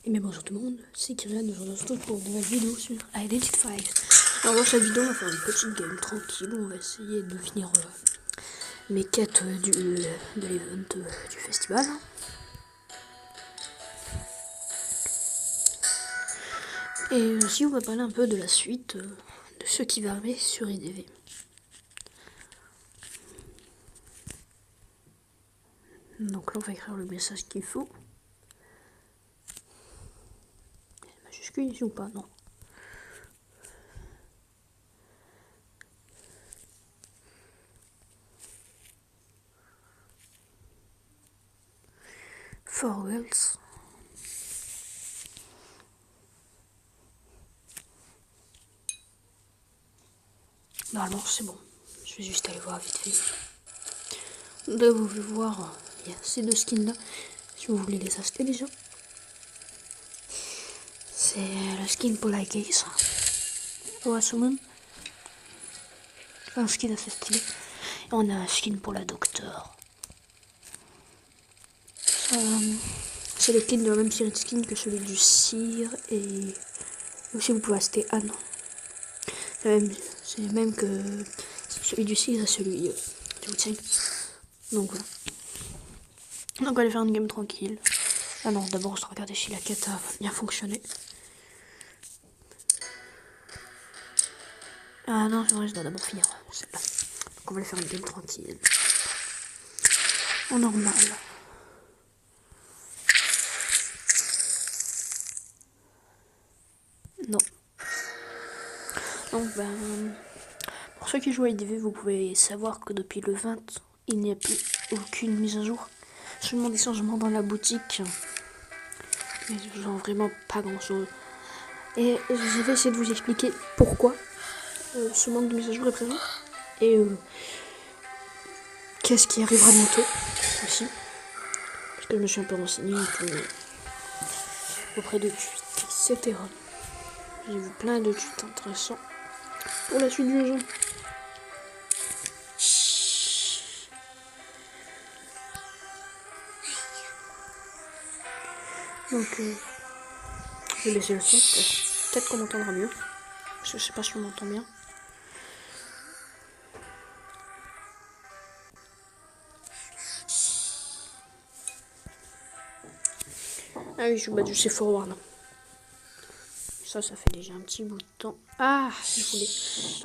Et bien bonjour tout le monde, c'est Kyrian, je vous retrouve pour une nouvelle vidéo sur Identity 5. Alors dans cette vidéo on va faire une petite game tranquille, on va essayer de finir mes quêtes de l'event du festival. Et aussi on va parler un peu de la suite de ce qui va arriver sur IDV. Donc là on va écrire le message qu'il faut. Majuscule ici ou pas? Non. For Wells. Normalement c'est bon. Je vais juste aller voir vite fait. Là vous pouvez voir, il y a ces deux skins là. Si vous voulez les acheter déjà. C'est le skin pour la case. Pour Summon. Un skin assez stylé. Et on a un skin pour la docteur. C'est le skin de la même série de skins que celui du cire. Et aussi vous pouvez acheter Anne. C'est même que celui du cire et celui du Wu-Tang. Donc voilà. Donc on va aller faire une game tranquille. Ah non, d'abord on se regarder si la quête a bien fonctionné. Ah non, je dois d'abord finir celle-là. Donc on va aller faire une game tranquille. En normal. Non. Donc pour ceux qui jouent à IDV, vous pouvez savoir que depuis le 20, il n'y a plus aucune mise à jour. Seulement des changements dans la boutique. Mais genre vraiment pas grand chose. Et je vais essayer de vous expliquer pourquoi ce manque de mise à jour est présent. Et qu'est-ce qui arrivera bientôt aussi. Parce que je me suis un peu renseigné auprès de tweets, etc. J'ai vu plein de tweets intéressants pour la suite du jeu. Donc, je vais laisser le son. Peut-être qu'on m'entendra mieux. Je sais pas si on m'entend bien. Ah oui, je suis battu chez Forward. Ça fait déjà un petit bout de temps. Ah, je voulais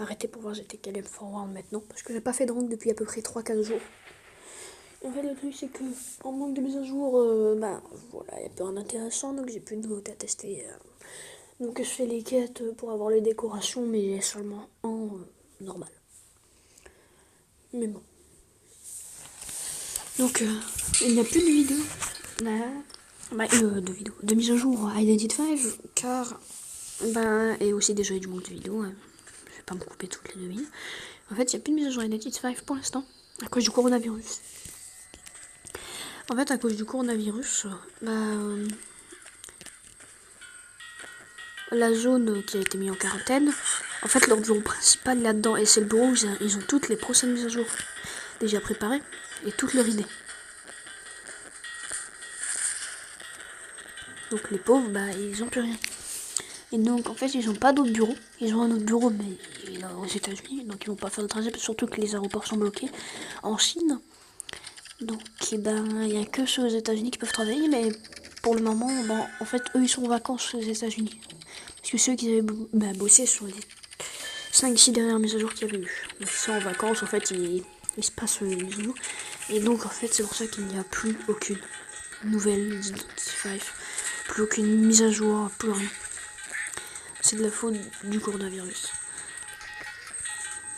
arrêter pour voir j'étais quel Forward maintenant. Parce que j'ai pas fait de rank depuis à peu près 3-4 jours. En fait, le truc, c'est que en manque de mise à jour, voilà, il y a peu d'intéressant, donc j'ai plus de nouveautés à tester. Donc je fais les quêtes pour avoir les décorations, mais seulement en normal. Mais bon. Donc, il n'y a plus de vidéos. De mise à jour à Identity 5, car, et aussi déjà du manque de vidéos. Hein. Je vais pas me couper toutes les 2 minutes. En fait, il n'y a plus de mise à jour à Identity 5 pour l'instant, à cause du coronavirus. En fait, à cause du coronavirus, la zone qui a été mise en quarantaine, en fait, leur bureau principal là-dedans, et c'est le bureau où ils ont toutes les prochaines mises à jour déjà préparées, et toutes leurs idées. Donc les pauvres, ils ont plus rien. Et donc en fait, ils ont pas d'autre bureau. Ils ont un autre bureau, mais il est aux États-Unis, donc ils vont pas faire le trajet, surtout que les aéroports sont bloqués en Chine. Donc il y a que ceux aux États-Unis qui peuvent travailler, mais pour le moment, en fait, eux ils sont en vacances aux États-Unis. Parce que ceux qui avaient bossé sur les 5-6 dernières mises à jour qu'il y avait eu. Donc ils sont en vacances, en fait, ils se passent les mises à jour. Et donc en fait, c'est pour ça qu'il n'y a plus aucune nouvelle Identity 5. Plus aucune mise à jour, plus rien. C'est de la faute du coronavirus.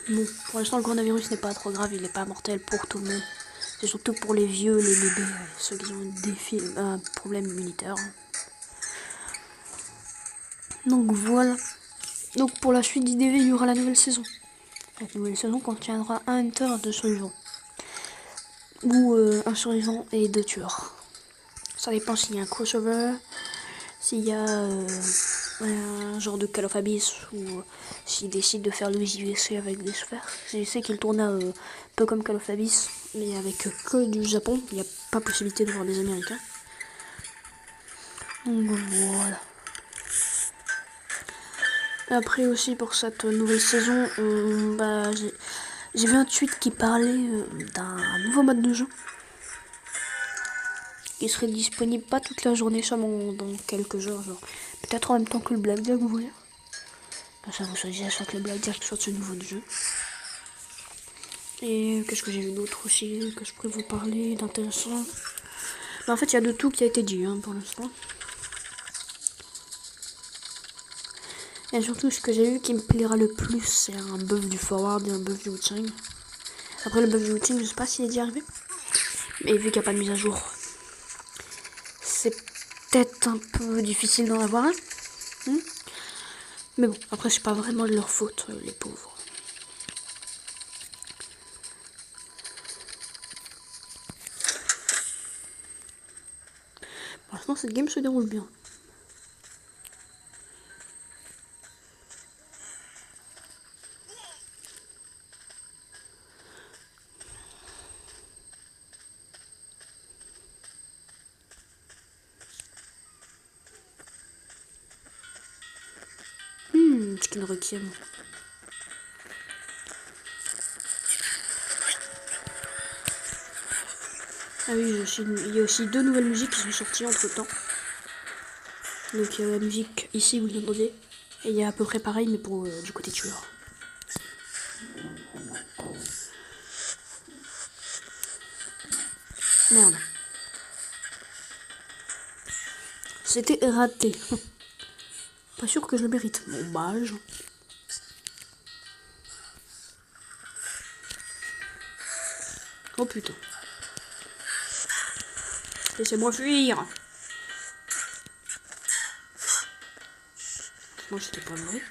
Bon, pour l'instant, le coronavirus n'est pas trop grave, il n'est pas mortel pour tout le monde. C'est surtout pour les vieux, les bébés, ceux qui ont un problème immunitaire. Donc voilà. Donc pour la suite d'IDV, il y aura la nouvelle saison. La nouvelle saison contiendra un hunter de survivants. Ou un survivant et 2 tueurs. Ça dépend s'il y a un crossover, s'il y a un genre de Call of Abyss ou s'il décide de faire le JVC avec des sphères. Je sais qu'il tourne un peu comme Call of Abyss, mais avec que du Japon. Il n'y a pas possibilité de voir des Américains. Donc voilà. Après aussi pour cette nouvelle saison, j'ai vu un tweet qui parlait d'un nouveau mode de jeu qui serait disponible pas toute la journée, seulement dans quelques heures, genre peut-être en même temps que le Blackjack, vous voyez. Comme ça vous choisissez soit le Blackjack, soit ce nouveau jeu. Et qu'est-ce que j'ai vu d'autre aussi que je pourrais vous parler d'intéressant. En fait, il y a de tout qui a été dit pour l'instant. Et surtout, ce que j'ai vu qui me plaira le plus, c'est un buff du forward et un buff du Wu-Tang. Après, le buff du Wu-Tang, je sais pas s'il est déjà arrivé. Mais vu qu'il n'y a pas de mise à jour, c'est peut-être un peu difficile d'en avoir un. Mais bon, après, c'est pas vraiment de leur faute, les pauvres. Pour l'instant, cette game se déroule bien. Skin Requiem. Ah oui, il y a aussi 2 nouvelles musiques qui sont sorties entre temps. Donc il y a la musique ici, vous l'entendez. Et il y a à peu près pareil, mais pour du côté tueur. Merde. C'était raté. Pas sûr que je le mérite. Bon, dommage. Oh putain. Laissez-moi fuir. Non, c'était pas vrai.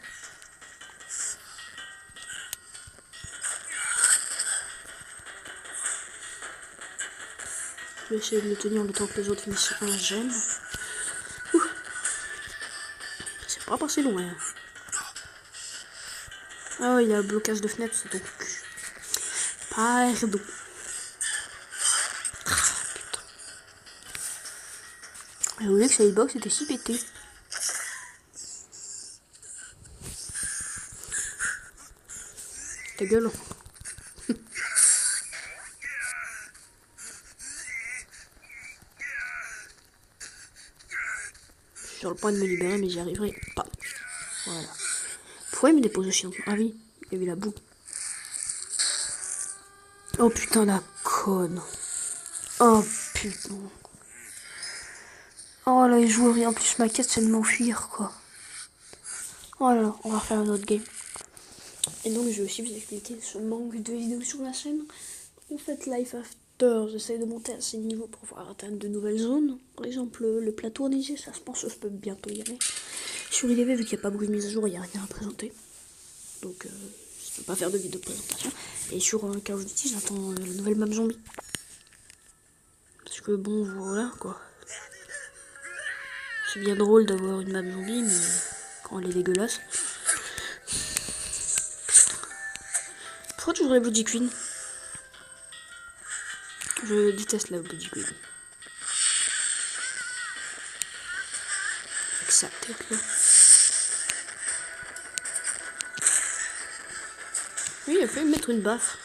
Je vais essayer de le tenir le temps que les autres finissent un gemme. C'est pas passé loin. Oh, il y a un blocage de fenêtre, c'est donc. Pardon. Putain. Je voulais que cette box était si pété. Ta gueule. Je suis sur le point de me libérer, mais j'y arriverai pas. Voilà. Pourquoi il me dépose aussi en dessous? Ah oui, il y avait la boue. Oh putain, la conne. Oh putain. Oh là, les joueurs, et en plus ma quête c'est de m'enfuir quoi. Oh là là, on va refaire un autre game. Et donc je vais aussi vous expliquer ce manque de vidéos sur la chaîne. En fait, Life After, j'essaie de monter à ces niveaux pour pouvoir atteindre de nouvelles zones. Par exemple, le plateau enneigé, ça je pense que je peux bientôt y aller. Sur IDV, vu qu'il n'y a pas beaucoup de mise à jour, il n'y a rien à présenter. Donc je peux pas faire de vidéo de présentation. Et sur Call of Duty, j'attends la nouvelle map zombie. Parce que bon, voilà quoi. C'est bien drôle d'avoir une map zombie, mais quand elle est dégueulasse. Pourquoi tu voudrais Bloody Queen? Je déteste la Bloody Queen. Avec sa tête là. Oui, il a fait mettre une baffe.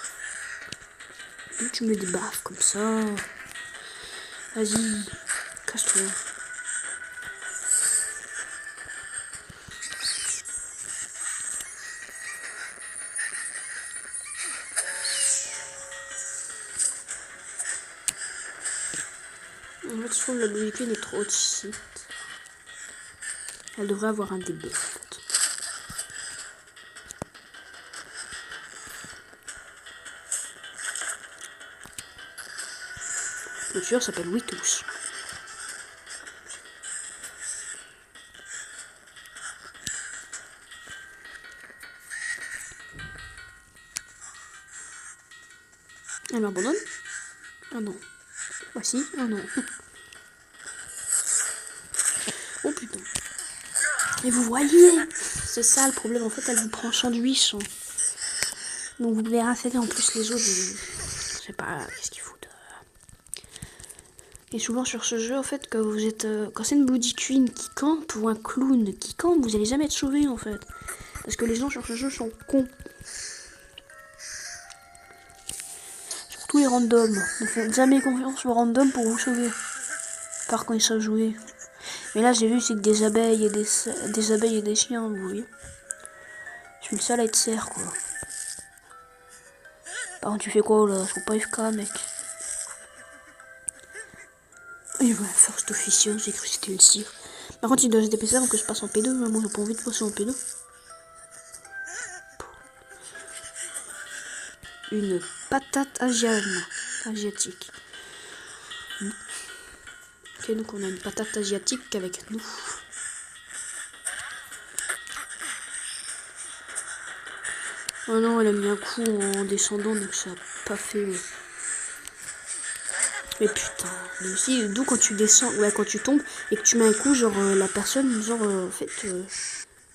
Oui, tu mets des baffes comme ça. Vas-y, casse-toi. En fait, je trouve que la Bloody Queen est trop haute ici. Elle devrait avoir un debuff en fait. Le tueur s'appelle Witus. Elle m'abandonne? Ah non. Bah si, ah non. Oh putain. Et vous voyez, c'est ça le problème, en fait elle vous prend sandwich. Donc vous pouvez raffiner en plus les autres, je sais pas qu'est-ce qu'ils foutent. Et souvent sur ce jeu, en fait, quand vous êtes, quand c'est une Bloody Queen qui campe ou un clown qui campe, vous allez jamais être sauvé en fait, parce que les gens sur ce jeu sont cons. Surtout les randoms. Ne faites jamais confiance aux randoms pour vous sauver. Par quand ils savent jouer. Mais là, j'ai vu c'est que des abeilles et des abeilles et des chiens, vous voyez. Je suis le seul à être serre, quoi. Par contre, tu fais quoi là? Je suis pas FK, mec. Et voilà, first official, j'ai cru que c'était une cire. Par contre, il doit se dépêcher avant que je passe en P2. Moi, j'ai pas envie de passer en P2. Une patate asiatique. Ok, donc on a une patate asiatique avec nous. Oh non, elle a mis un coup en descendant, donc ça a pas fait... Mais putain, mais aussi, d'où quand tu descends, ouais, quand tu tombes et que tu mets un coup, genre la personne, genre, en fait,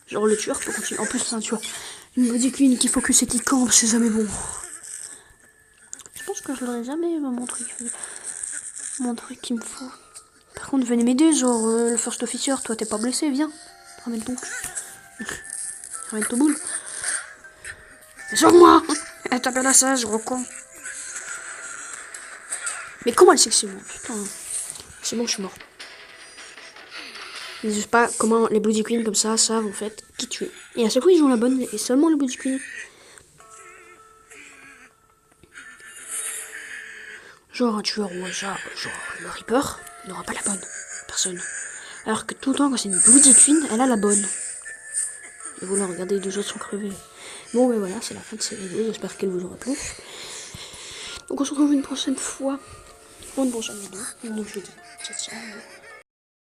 genre le tueur peut continuer. En plus, hein, tu vois, une Bloody Queen qui focus et qui campe, c'est jamais bon. Je pense que je l'aurais jamais montré qu'il me faut. Par contre, venez m'aider, genre, le first officer, toi t'es pas blessé, viens. Ramène ton cul. Ramène ton boule. Sauve-moi! Elle t'appelle à ça, je recon. Mais comment elle sait que c'est bon? Putain. C'est bon, je suis mort. Je sais pas comment les Bloody Queen comme ça savent en fait qui tuer. Et à chaque fois ils jouent la bonne et seulement les Bloody Queen. Genre un tueur au hasard, genre le Reaper, n'aura pas la bonne. Personne. Alors que tout le temps quand c'est une Bloody Queen, elle a la bonne. Et vous là, regardez, les deux autres sont crevés. Bon ben voilà, c'est la fin de cette vidéo, j'espère qu'elle vous aura plu. Donc on se retrouve une prochaine fois pour une prochaine vidéo. Donc je vous dis ciao ciao.